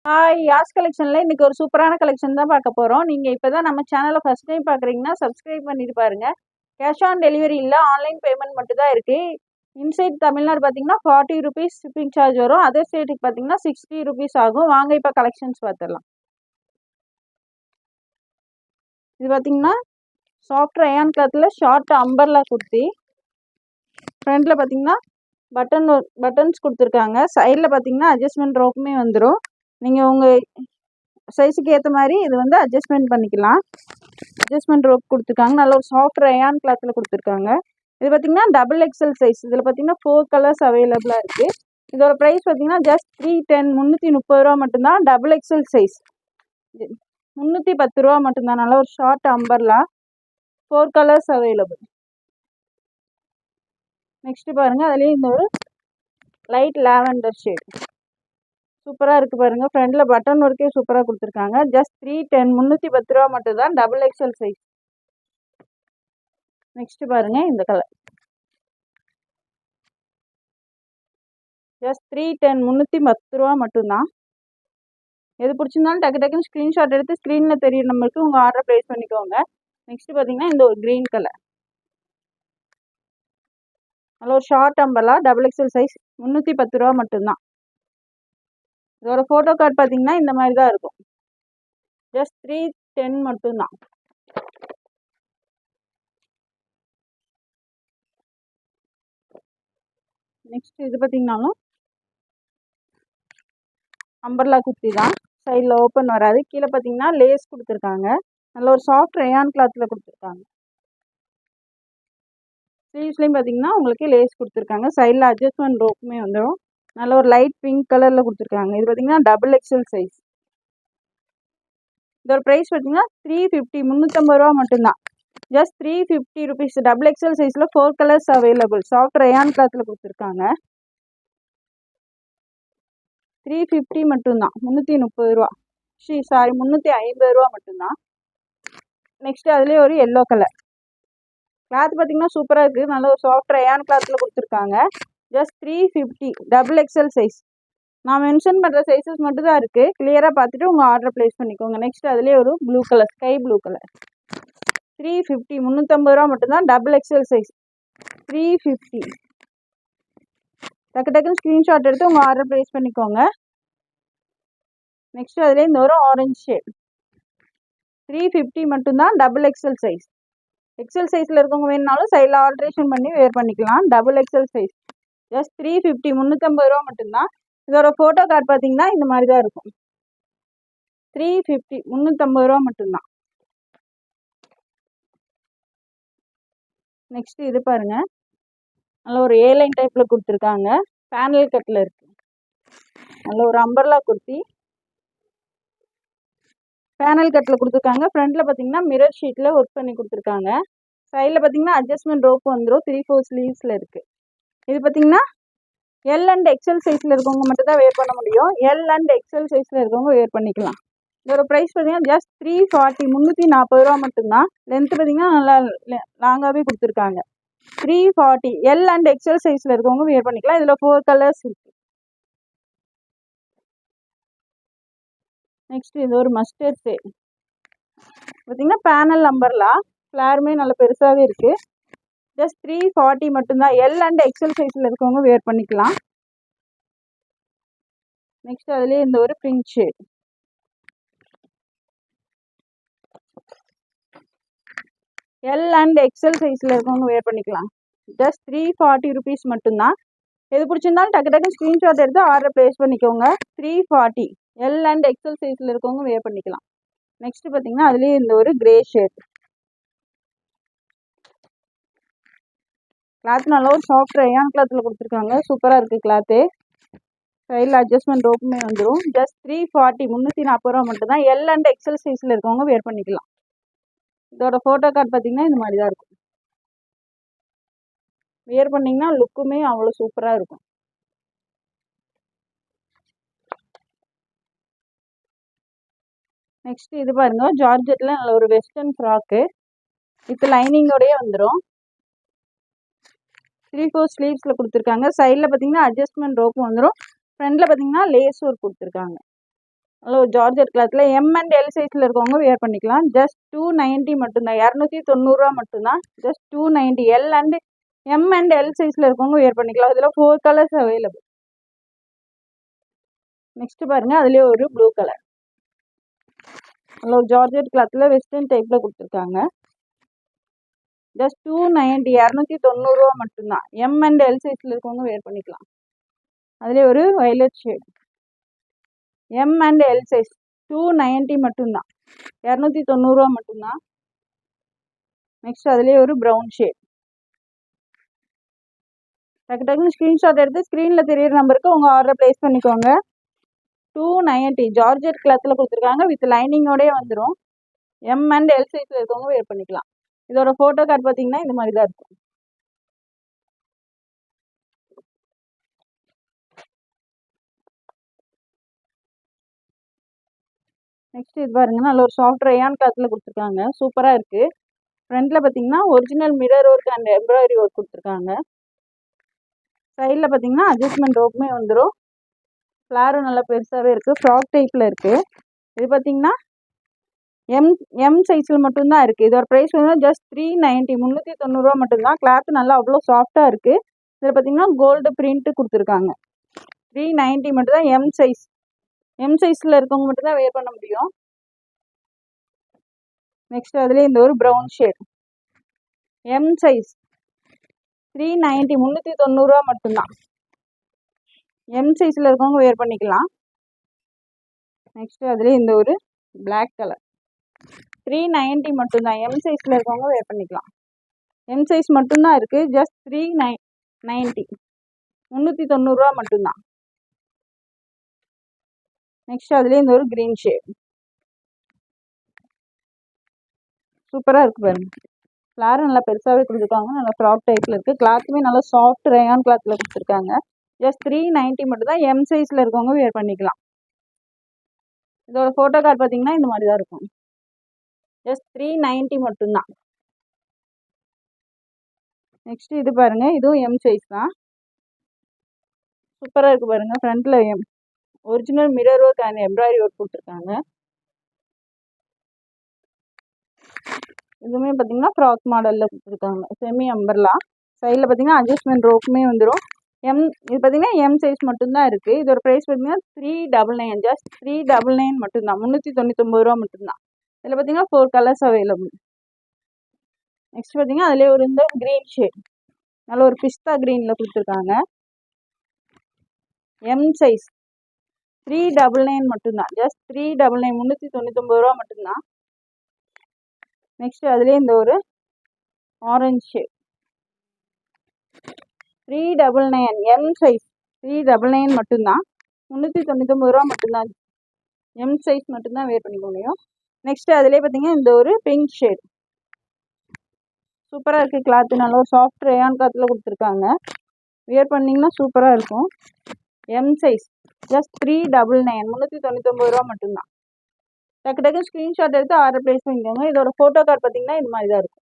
Hi யாஸ் கலெக்ஷனில் இன்றைக்கி ஒரு சூப்பரான கலெக்ஷன் தான் பார்க்க போகிறோம். நீங்கள் இப்போ தான் நம்ம சேனலை ஃபஸ்ட் டைம் பார்க்குறீங்கன்னா சப்ஸ்கிரைப் பண்ணிட்டு பாருங்கள். கேஷ் ஆன் டெலிவரி இல்லை, ஆன்லைன் பேமெண்ட் மட்டும் தான் இருக்குது. இன்சைட் தமிழ்நாடு பார்த்தீங்கன்னா 40 ருபீஸ் ஷிப்பிங் சார்ஜ் வரும். அதர் ஸ்டேட்டுக்கு பார்த்தீங்கன்னா 60 ருபீஸ் ஆகும். வாங்க இப்போ கலெக்ஷன்ஸ் பார்த்துடலாம். இது பார்த்தீங்கன்னா சாஃப்ட் ரயான் கிளாத்தில் ஷார்ட் அம்பர்லா குர்த்தி. ஃப்ரண்ட்டில் பார்த்தீங்கன்னா பட்டன்ஸ் கொடுத்துருக்காங்க. சைடில் பார்த்தீங்கன்னா அட்ஜஸ்ட்மெண்ட் ரோப்புமே வந்துடும். நீங்கள் உங்கள் சைஸுக்கு ஏற்ற மாதிரி இது வந்து அட்ஜஸ்ட்மெண்ட் பண்ணிக்கலாம். அட்ஜஸ்ட்மெண்ட் ரோப் கொடுத்துருக்காங்க. நல்ல ஒரு சாஃப்ட் ரயான் கிளாத்தில் கொடுத்துருக்காங்க. இது பார்த்தீங்கன்னா டபுள் எக்ஸல் சைஸ். இதில் பார்த்தீங்கன்னா 4 கலர்ஸ் அவைலபிளாக இருக்குது. இதோட ப்ரைஸ் பார்த்தீங்கன்னா ஜஸ்ட் 310 330 ரூபா மட்டும்தான். டபுள் எக்ஸல் சைஸ் 310 ரூபா மட்டும்தான். நல்ல ஒரு short umbrella, 4 colours available. Next பாருங்கள், அதுலேயும் இந்த ஒரு லைட் லாவெண்டர் ஷேட் சூப்பராக இருக்குது பாருங்கள். ஃப்ரண்டில் பட்டன் ஒர்க்கே சூப்பராக கொடுத்துருக்காங்க. ஜஸ்ட் 310 310 ரூபா மட்டும்தான். Double XL size. நெக்ஸ்ட் பாருங்கள், இந்த கலர் ஜஸ்ட் 310 310 ரூபா மட்டும்தான். எது பிடிச்சிருந்தாலும் டக்கு டக்குன்னு ஸ்க்ரீன்ஷாட் எடுத்து ஸ்க்ரீனில் தெரியுற நம்பருக்கு உங்கள் ஆர்டர் ப்ளேஸ் பண்ணிக்கோங்க. நெக்ஸ்ட் பார்த்தீங்கன்னா இந்த ஒரு க்ரீன் கலர், நல்ல ஒரு short umbrella, double XL size, 310 ரூபா மட்டும்தான். இதோட ஃபோட்டோ கார்டு பார்த்தீங்கன்னா இந்த மாதிரி தான் இருக்கும். ஜஸ்ட் 310 மட்டும்தான். நெக்ஸ்ட் இது பார்த்தீங்கன்னாலும் அம்பர்லா குர்த்தி தான். சைடில் ஓப்பன் வராது. கீழே பார்த்தீங்கன்னா லேஸ் கொடுத்துருக்காங்க. நல்ல ஒரு சாஃப்ட் ரயான் கிளாத்தில் கொடுத்துருக்காங்க. ஸ்லீவ்ஸ்லேயும் பார்த்தீங்கன்னா உங்களுக்கு லேஸ் கொடுத்துருக்காங்க. சைடில் அட்ஜஸ்ட்மெண்ட் ரோப்புமே வந்துடும். நல்ல ஒரு லைட் பிங்க் கலரில் கொடுத்துருக்காங்க. இது பார்த்தீங்கன்னா டபுள் எக்ஸல் சைஸ். இதோட ப்ரைஸ் பார்த்தீங்கன்னா 350 350 ரூபா மட்டும்தான். Just 350 rupees. டபுள் எக்ஸல் சைஸில் 4 கலர்ஸ் அவைலபிள். சாஃப்ட் ரயான் கிளாத்தில் கொடுத்துருக்காங்க. 350 மட்டும்தான். 330 ரூபா. சாரி 350 ரூபா மட்டும்தான். நெக்ஸ்ட் அதுலேயே ஒரு எல்லோ கலர் கிளாத் பார்த்தீங்கன்னா சூப்பராக இருக்குது. நல்ல ஒரு சாஃப்ட் ரயான் கிளாத்தில் கொடுத்துருக்காங்க. ஜஸ்ட் 350. Double XL size. நான் மென்ஷன் பண்ணுற சைஸஸ் மட்டும் தான் இருக்குது. கிளியராக பார்த்துட்டு உங்கள் ஆர்டர் ப்ளேஸ் பண்ணிக்கோங்க. நெக்ஸ்ட் அதுலேயே ஒரு blue colour, sky blue colour. 350 350 ரூபா மட்டும்தான். Double XL size 350. டக்கு டக்குன்னு ஸ்க்ரீன்ஷாட் எடுத்து உங்கள் ஆர்டர் ப்ளேஸ் பண்ணிக்கோங்க. நெக்ஸ்ட் அதுலேயே இந்த ஒரு ஆரஞ்சு ஷேட் 350 மட்டும்தான். Double XL size. எக்ஸல் சைஸில் இருக்கவங்க வேணுனாலும் சைடில் ஆல்ட்ரேஷன் பண்ணி வேர் பண்ணிக்கலாம். Double XL size. ஜஸ்ட் 350 350 ரூபா மட்டும்தான். இதோட ஃபோட்டோ கார்டு பார்த்தீங்கன்னா இந்த மாதிரி தான் இருக்கும். 350 350 ரூபா மட்டும்தான். நெக்ஸ்ட் இது பாருங்க, நல்ல ஒரு ஏலைன் டைப்பில் கொடுத்துருக்காங்க. பேனல் கட்டில் இருக்குது. நல்ல ஒரு அம்பர்லா குர்த்தி. பேனல் கட்டில் கொடுத்துருக்காங்க. ஃப்ரண்ட்டில் பார்த்தீங்கன்னா மிரர் ஷீட்டில் ஒர்க் பண்ணி கொடுத்துருக்காங்க. சைடில் பார்த்தீங்கன்னா அட்ஜஸ்ட்மெண்ட் ரோப் வந்துடும். 3/4 ஸ்லீவ்ஸில் இருக்குது. இது பார்த்தீங்கன்னா எல் அண்ட் எக்ஸல் சைஸில் இருக்கவங்க மட்டும் தான் வேர் பண்ண முடியும். எல் அண்ட் எக்ஸல் சைஸில் இருக்கவங்க வேர் பண்ணிக்கலாம். இதோட ப்ரைஸ் பார்த்தீங்கன்னா ஜஸ்ட் 340 340 ரூபா மட்டும்தான். லென்த் பார்த்தீங்கன்னா நல்லா லாங்காகவே கொடுத்துருக்காங்க. 340. எல் அண்ட் எக்ஸல் சைஸில் இருக்கவங்க வேர் பண்ணிக்கலாம். இதில் 4 கலர்ஸ் இருக்குது. நெக்ஸ்ட் இது ஒரு மஸ்டர்ட் ஷேட் பார்த்தீங்கன்னா பேனல் அம்பர்லா, ஃப்ளாருமே நல்ல பெருசாகவே இருக்குது. ஜஸ்ட் 340 மட்டும்தான். எல் அண்ட் எக்ஸல் சைஸில் இருக்கவங்க வேர் பண்ணிக்கலாம். நெக்ஸ்ட் அதுலேயே இந்த ஒரு pink shade L and XL சைஸில் இருக்கவங்க வேர் பண்ணிக்கலாம். ஜஸ்ட் 340 ருபீஸ் மட்டும்தான். எது பிடிச்சிருந்தாலும் டக்கு டக்கு ஸ்க்ரீன்ஷாட் எடுத்து ஆர்டர் ப்ளேஸ் பண்ணிக்கோங்க. 340. எல் அண்ட் எக்ஸல் சைஸில் இருக்கவங்க வேர் பண்ணிக்கலாம். நெக்ஸ்ட் பார்த்தீங்கன்னா அதுலேயே இந்த ஒரு கிரே ஷேட். கிளாத் நல்லா ஒரு சாஃப்ட் ரயான் கிளாத்தில் கொடுத்துருக்காங்க. சூப்பராக இருக்குது கிளாத்து. சைடில் அட்ஜஸ்ட்மெண்ட் ரோப்புமே வந்துடும். ஜஸ்ட் 340 340 ரூபா மட்டும்தான். எல் அண்ட் எக்ஸல் சைஸில் இருக்கவங்க வேர் பண்ணிக்கலாம். இதோட ஃபோட்டோ கார்டு பார்த்தீங்கன்னா இந்த மாதிரி தான் இருக்கும். வேர் பண்ணிங்கன்னா லுக்குமே அவ்வளோ சூப்பராக இருக்கும். நெக்ஸ்ட் இது பாருங்க, ஜார்ஜெட்டில் நல்ல ஒரு வெஸ்டர்ன் ஃப்ராக்கு வித் லைனிங்கோடய வந்துடும். 3/4 ஸ்லீவ்ஸில் கொடுத்துருக்காங்க. சைடில் பார்த்தீங்கன்னா அட்ஜஸ்ட்மெண்ட் ரோப்பும் வந்துடும். ஃப்ரண்டில் பார்த்தீங்கன்னா லேஸ் ஒர்க் கொடுத்துருக்காங்க. நல்ல ஒரு ஜார்ஜெட் கிளாத்தில் எம் அண்ட் எல் சைஸில் இருக்கவங்க வியர் பண்ணிக்கலாம். ஜஸ்ட் 290 மட்டும்தான், 290 மட்டும்தான். Just 290. L and M and L சைஸில் இருக்கவங்க வியர் பண்ணிக்கலாம். இதில் 4 கலர்ஸ் அவைலபிள். நெக்ஸ்ட் பாருங்கள், அதுலேயே ஒரு ப்ளூ கலர். நல்ல ஒரு ஜார்ஜெட் கிளாத்தில் வெஸ்டர்ன் டைப்பில் கொடுத்துருக்காங்க. ஜஸ்ட் 290, 290 மட்டும்தான். எம் அண்ட் எல் சைஸில் இருக்கவங்க வியர் பண்ணிக்கலாம். அதுலேயே ஒரு violet shade. M and L size 290 மட்டும்தான், 290 மட்டும்தான். நெக்ஸ்ட் அதுலேயே ஒரு ப்ரௌன் ஷேட். டக்கு டக்குன்னு ஸ்க்ரீன்ஷாட் எடுத்து ஸ்க்ரீனில் தெரியிற நம்பருக்கு உங்கள் ஆர்டர் ப்ளேஸ் பண்ணிக்கோங்க. 290 ஜார்ஜெட் கிளாத்தில் கொடுத்துருக்காங்க, வித் லைனிங்கோடய வந்துடும். எம் அண்ட் எல் சைஸில் இருக்கவங்க வியர் பண்ணிக்கலாம். இதோட ஃபோட்டோ கார்டு பார்த்தீங்கன்னா இந்த மாதிரி தான் இருக்கும். நெக்ஸ்ட் இது பாருங்க, நல்ல ஒரு சாஃப்ட் ரயான் கிளாத்தில் கொடுத்துருக்காங்க, சூப்பராக இருக்குது. ஃப்ரண்ட்டில் பார்த்தீங்கன்னா original mirror work and embroidery work கொடுத்துருக்காங்க. சைடில் பார்த்தீங்கன்னா அட்ஜஸ்ட்மெண்ட் ரோப்புமே வந்துடும். ஃப்ளாரும் நல்லா பெருசாகவே இருக்குது, ஃப்ராக் டைப்பில் இருக்குது. இது பார்த்தீங்கன்னா எம் சைஸில் மட்டும்தான் இருக்குது. இதோட ப்ரைஸ் வந்து ஜஸ்ட் 390, 390 மட்டும்தான். கிளாத் நல்லா அவ்வளோ சாஃப்டாக இருக்குது. இதில் பார்த்தீங்கன்னா கோல்டு பிரிண்ட்டு கொடுத்துருக்காங்க. 390 மட்டும்தான். எம் சைஸில் இருக்கவங்க மட்டும்தான் வேர் பண்ண முடியும். நெக்ஸ்ட் அதுலேயே இந்த ஒரு ப்ரௌன் ஷேட். எம் சைஸ் 390, 390 மட்டும்தான். எம் சைஸில் இருக்கவங்க வேர் பண்ணிக்கலாம். நெக்ஸ்ட் அதுலேயே இந்த ஒரு பிளாக் கலர். 390 மட்டும்தான். எம் சைஸில் இருக்கவங்க வேர் பண்ணிக்கலாம். எம் சைஸ் மட்டும்தான் இருக்குது. ஜஸ்ட் 390, 390 மட்டும்தான். நெக்ஸ்ட் அதுலேயே இந்த ஒரு க்ரீன் ஷேட். சூப்பராக இருக்குது பாருங்க. ஃப்ளாரும் நல்லா பெருசாகவே கொடுத்துருக்காங்க, நல்லா ஃப்ராக் டைப்பில் இருக்குது. கிளாத்துமே நல்லா சாஃப்ட் ரயான் கிளாத்தில் கொடுத்துருக்காங்க. ஜஸ்ட் 390 மட்டும்தான். எம் சைஸில் இருக்கவங்க வேர் பண்ணிக்கலாம். இதோட ஃபோட்டோ கார்டு பார்த்தீங்கன்னா இந்த மாதிரி தான் இருக்கும். ஜஸ்ட் 390 மட்டும்தான். நெக்ஸ்ட் இது பாருங்கள், இதுவும் எம் சைஸ் தான். சூப்பராக இருக்குது பாருங்கள். ஃப்ரண்ட்டில் original mirror work and embroidery work கொடுத்துருக்காங்க. இதுவுமே பார்த்தீங்கன்னா ஃப்ராக் மாடலில் கொடுத்துருக்காங்க, செமி அம்பர்லா. சைடில் பார்த்தீங்கன்னா அட்ஜஸ்ட்மெண்ட் ரோப்புமே வந்துடும். இது பார்த்தீங்கன்னா எம் சைஸ் மட்டும்தான் இருக்குது. இதோட ப்ரைஸ் பார்த்தீங்கன்னா 399, ஜஸ்ட் 399 மட்டும்தான், 399 மட்டும்தான். இதில் பார்த்தீங்கன்னா 4 கலர்ஸ் அவைலபிள். நெக்ஸ்ட் பார்த்தீங்கன்னா அதிலே ஒரு இந்த க்ரீன் ஷேட், நல்ல ஒரு பிஸ்தா க்ரீனில் கொடுத்துருக்காங்க. எம் சைஸ் 399 மட்டும்தான், ஜஸ்ட் 399, 399 மட்டும்தான். நெக்ஸ்ட் அதுலேயே இந்த ஒரு ஆரஞ்சு ஷேட் 399, எம் சைஸ் 399 மட்டும்தான், 399 மட்டும்தான். எம் சைஸ் மட்டும்தான் வேர் பண்ணிக்க முடியும். நெக்ஸ்ட் அதிலே பார்த்தீங்கன்னா இந்த ஒரு பிங்க் ஷேட். சூப்பராக இருக்குது கிளாத்து, நல்ல ஒரு சாஃப்ட் ரயான் கிளாத்தில் கொடுத்துருக்காங்க. வியர் பண்ணிங்கன்னா சூப்பராக இருக்கும். எம் சைஸ் ஜஸ்ட் 399, 399 மட்டும்தான். டக்கு டக்கு ஸ்க்ரீன்ஷாட் எடுத்து ஆர்டர் ப்ளேஸ் பண்ணிக்கோங்க. இதோட ஃபோட்டோ கார்டு பார்த்தீங்கன்னா இது மாதிரி தான் இருக்கும்.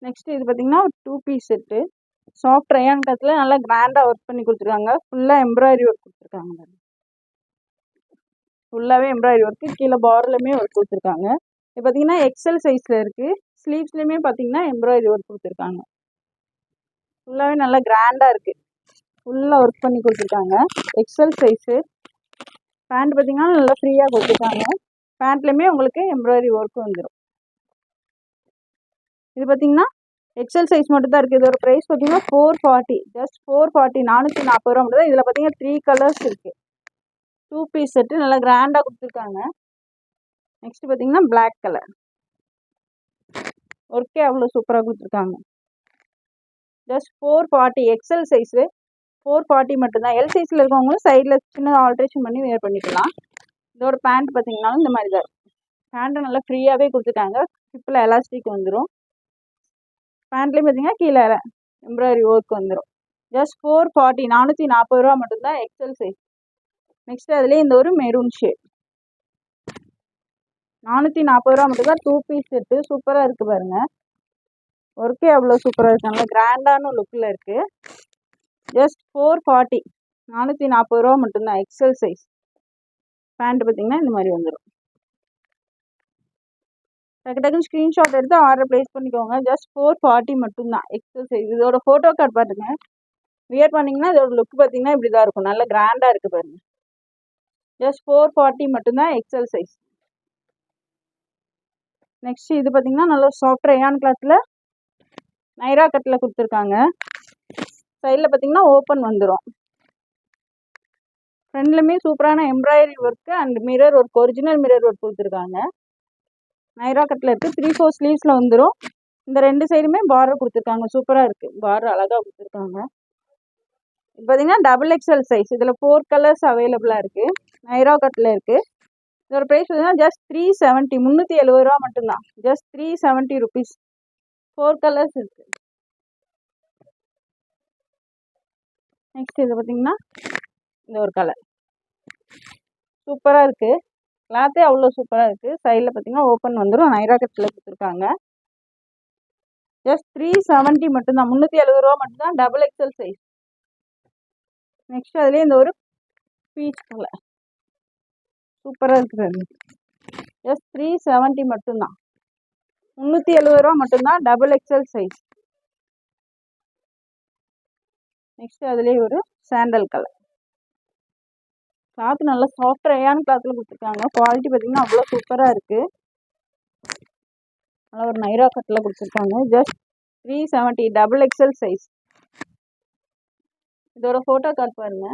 நெக்ஸ்ட் இது பார்த்தீங்கன்னா 2 பீஸ் செட்டு, சாஃப்ட் ரயான் கிளாத்தில் நல்லா கிராண்டாக ஒர்க் பண்ணி கொடுத்துருக்காங்க. ஃபுல்லாக எம்ப்ராய்டரி ஒர்க் கொடுத்துருக்காங்க. ஃபுல்லாகவே எம்ப்ராய்டரி ஒர்க்கு, கீழே பார்டர்லையுமே ஒர்க் கொடுத்துருக்காங்க. இது பார்த்தீங்கன்னா எக்ஸல் சைஸில் இருக்குது. ஸ்லீவ்ஸ்லையுமே பார்த்தீங்கன்னா எம்ப்ராய்டரி ஒர்க் கொடுத்துருக்காங்க. ஃபுல்லாகவே நல்லா கிராண்டாக இருக்குது, ஃபுல்லாக ஒர்க் பண்ணி கொடுத்துருக்காங்க. XL size. பேண்ட் பார்த்தீங்கன்னா நல்லா ஃப்ரீயாக கொடுத்துருக்காங்க. பேண்ட்லேயுமே உங்களுக்கு எம்ப்ராய்டரி ஒர்க் வந்துடும். இது பார்த்தீங்கன்னா எக்ஸல் சைஸ் மட்டும் தான் இருக்குது. இதோட ப்ரைஸ் பார்த்தீங்கன்னா 440, ஜஸ்ட் 440, 440 மட்டும் தான். இதில் பார்த்தீங்கன்னா 3 கலர்ஸ் இருக்குது. 2 பீஸ் செட்டு நல்லா கிராண்டாக கொடுத்துருக்காங்க. நெக்ஸ்ட் பார்த்தீங்கன்னா பிளாக் கலர். ஒர்க்கே அவ்வளோ சூப்பராக கொடுத்துருக்காங்க. ஜஸ்ட் 440, எக்ஸல் சைஸு 440 மட்டும்தான். எல் சைஸில் இருக்கவங்களும் சைடில் சின்ன ஆல்ட்ரேஷன் பண்ணி வேர் பண்ணிக்கலாம். இதோட பேண்ட் பார்த்தீங்கன்னாலும் இந்த மாதிரி தான் இருக்கும். பேண்ட்டு நல்லா ஃப்ரீயாகவே கொடுத்துட்டாங்க. ஹிப்பில் எலாஸ்டிக் வந்துடும். பேண்ட்லேயும் பார்த்தீங்கன்னா கீழே எம்ப்ராய்டரி ஒர்க் வந்துடும். ஜஸ்ட் 440, 440 மட்டும்தான். XL size. நெக்ஸ்ட் அதுலேயே இந்த ஒரு மெரூன் ஷேட் 440 மட்டும்தான். 2 பீஸ் செட்டு சூப்பராக இருக்குது பாருங்கள். ஒர்க்கே அவ்வளோ சூப்பராக இருக்குது, நல்லா கிராண்டான லுக்கில் இருக்குது. ஜஸ்ட் 440, 440 ரூபா மட்டும்தான். எக்ஸல் சைஸ் பேண்ட் பார்த்தீங்கன்னா இந்த மாதிரி வந்துடும். டக்கு டக்குன்னு ஸ்க்ரீன்ஷாட் எடுத்து ஆர்டர் ப்ளேஸ் பண்ணிக்கோங்க. ஜஸ்ட் 440 மட்டும்தான். XL size. இதோட ஃபோட்டோ கார்டு பாருங்க, வியர் பண்ணிங்கன்னா இதோட லுக் பார்த்தீங்கன்னா இப்படி தான் இருக்கும், நல்லா கிராண்டாக இருக்குது பாருங்க. ஜஸ்ட் 440 மட்டும்தான். XL size. நெக்ஸ்ட் இது பார்த்தீங்கன்னா நல்ல சாஃப்ட் ரயான் கிளாத்தில் நைரா கட்டில் கொடுத்துருக்காங்க. சைடில் பார்த்தீங்கன்னா ஓப்பன் வந்துடும். ஃப்ரண்ட்லுமே சூப்பரான embroidery work and mirror work, original mirror work கொடுத்துருக்காங்க. நைரா கட்டில் இருக்குது. 3/4 ஸ்லீவ்ஸில் வந்துடும். இந்த 2 சைடுமே பார்டர் கொடுத்துருக்காங்க, சூப்பராக இருக்குது. பார்டர் அழகாக கொடுத்துருக்காங்க. இப்போ பார்த்தீங்கன்னா டபுள் எக்ஸல் சைஸ். இதில் 4 கலர்ஸ் அவைலபிளாக இருக்குது. நைரா கட்டில் இருக்குது. இதோட ப்ரைஸ் பார்த்தீங்கன்னா ஜஸ்ட் 370, 370 ரூபா மட்டும்தான். Just 370 rupees. 4 கலர்ஸ் இருக்குது. நெக்ஸ்ட் இது பார்த்தீங்கன்னா இந்த ஒரு கலர் சூப்பராக இருக்குது. கிளாத்தே அவ்வளோ சூப்பராக இருக்குது. சைடில் பார்த்தீங்கன்னா ஓப்பன் வந்துடும். நைரா கட்டில் கொடுத்துருக்காங்க. ஜஸ்ட் 370 மட்டும்தான். 370 ரூபா மட்டும்தான். Double XL size. நெக்ஸ்ட் அதுலேயே இந்த ஒரு பீச் கலர் சூப்பராக இருக்குது. ஜஸ்ட் 370 மட்டும்தான். 370 ரூபா மட்டும்தான். Double XL size. நெக்ஸ்ட் அதுலேயே ஒரு சாண்டல் கலர். கிளாத் நல்லா சாஃப்ட் ரயான் கிளாத்தில் கொடுத்துருக்காங்க. குவாலிட்டி பார்த்தீங்கன்னா அவ்வளோ சூப்பராக இருக்குது. நல்லா ஒரு நைரா கட்டில் கொடுத்துருக்காங்க. Just 370, double XL size. இதோட ஃபோட்டோ கார்டு பாருங்க,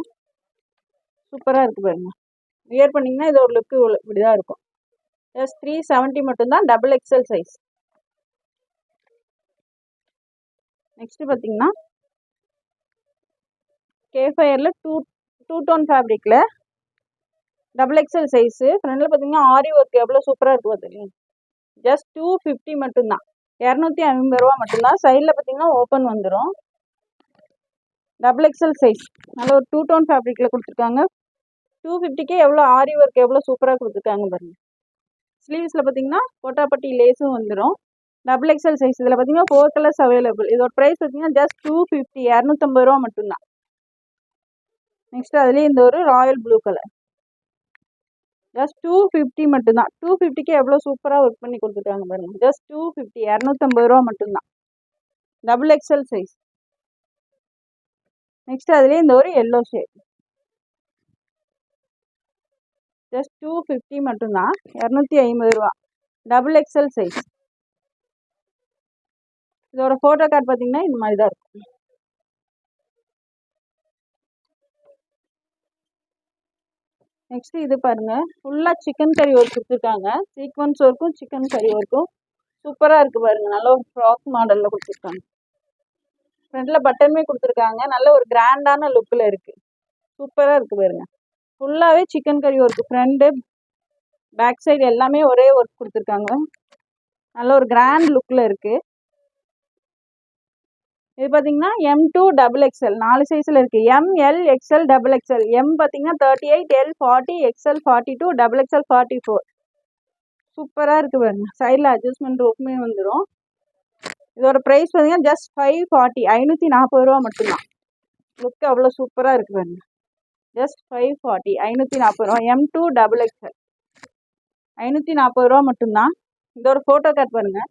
சூப்பராக இருக்குது பாருங்க. வியர் பண்ணிங்கன்னா இதோட லுக்கு இப்படி தான் இருக்கும். ஜஸ்ட் 370 மட்டும்தான். Double XL size. நெக்ஸ்ட் பார்த்தீங்கன்னா கேஃபயரில் டூ டோன் ஃபேப்ரிக்கில் டபுள் எக்ஸல் சைஸு. ஃப்ரண்டில் பார்த்தீங்கன்னா ஆரி ஒர்க் எவ்வளோ சூப்பராக இருக்குது பார்த்துருக்கீங்க. ஜஸ்ட் 250 மட்டும்தான். 250 ரூபா மட்டும்தான். சைடில் பார்த்தீங்கன்னா ஓப்பன் வந்துடும். Double XL size. நல்ல ஒரு 2 டோன் ஃபேப்ரிக்கில் கொடுத்துருக்காங்க. 250க்கே எவ்வளோ ஆரி ஒர்க் எவ்வளோ சூப்பராக கொடுத்துருக்காங்க பாருங்கள். ஸ்லீவ்ஸில் பார்த்தீங்கன்னா கோட்டாப்பட்டி லேஸும் வந்துடும். Double XL size. இதில் பார்த்தீங்கன்னா 4 கலர்ஸ் அவைலபிள். இதோட ப்ரைஸ் பார்த்தீங்கன்னா ஜஸ்ட் 250, 250 ரூபா மட்டும்தான். நெக்ஸ்ட் அதுலேயே இந்த ஒரு ராயல் ப்ளூ கலர். ஜஸ்ட் 250 மட்டும்தான். 250க்கே எவ்வளோ சூப்பராக ஒர்க் பண்ணி கொடுத்துருக்காங்க பாருங்கள். ஜஸ்ட் 250, 250 ரூபா மட்டும்தான். Double XL size. நெக்ஸ்ட் அதுலேயே இந்த ஒரு எல்லோ ஷேட். ஜஸ்ட் 250 மட்டும்தான். 250 ரூபா. Double XL size. இதோட ஃபோட்டோ கார்டு பார்த்தீங்கன்னா இந்த மாதிரி தான் இருக்கும். நெக்ஸ்ட் இது பாருங்க, ஃபுல்லாக சிக்கன் கறி ஒர்க் கொடுத்துருக்காங்க. சீக்வன்ஸ் ஒர்க்கும் சிக்கன் கறி ஒர்க்கும் சூப்பராக இருக்குது பாருங்க. நல்ல ஒரு ஃப்ராக் மாடலில் கொடுத்துருக்காங்க. ஃப்ரண்ட்டில் பட்டனுமே கொடுத்துருக்காங்க. நல்ல ஒரு கிராண்டான லுக்கில் இருக்குது. சூப்பராக இருக்குது பாருங்க. ஃபுல்லாகவே சிக்கன் கறி ஒர்க்கு. ஃப்ரண்ட்டு பேக் சைடு எல்லாமே ஒரே ஒர்க் கொடுத்துருக்காங்க. நல்ல ஒரு கிராண்ட் லுக்கில் இருக்குது. இது பார்த்தீங்கன்னா M2 டபுள் எக்ஸ்எல் 4 சைஸில் இருக்குது. ML XL double XL. M பார்த்தீங்கன்னா 38, L 40, XL 42, டபுள் எக்ஸ்எல் 44. சூப்பராக இருக்குது பாருங்க. சைடில் அட்ஜஸ்ட்மெண்ட் ரோப்புமே வந்துடும். இதோட ப்ரைஸ் பார்த்தீங்கன்னா ஜஸ்ட் 540, 540 ரூபா மட்டும்தான். லுக் அவ்வளோ சூப்பராக இருக்குது பாருங்க. ஜஸ்ட் 540, 540 ரூபா. M2 டபுள் எக்ஸ்எல் 540 ரூபா மட்டும்தான். இதோட ஃபோட்டோ கார்டு பாருங்கள்.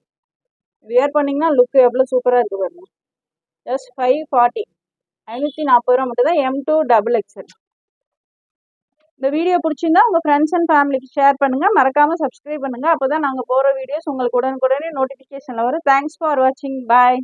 வியர் பண்ணிங்கன்னா லுக் எவ்வளோ சூப்பராக இருக்குது பாருங்க. ஜஸ்ட் 540, 540 ரூபா மட்டும் தான். M2 double XL. இந்த வீடியோ பிடிச்சிருந்தா உங்கள் ஃப்ரெண்ட்ஸ் அண்ட் ஃபேமிலிக்கு ஷேர் பண்ணுங்கள். மறக்காமல் சப்ஸ்கிரைப் பண்ணுங்கள். அப்போ தான் நாங்கள் போகிற வீடியோஸ் உங்களுக்கு உடனுக்குடனே நோட்டிஃபிகேஷனில் வரும். தேங்க்ஸ் ஃபார் வாட்சிங். பாய்.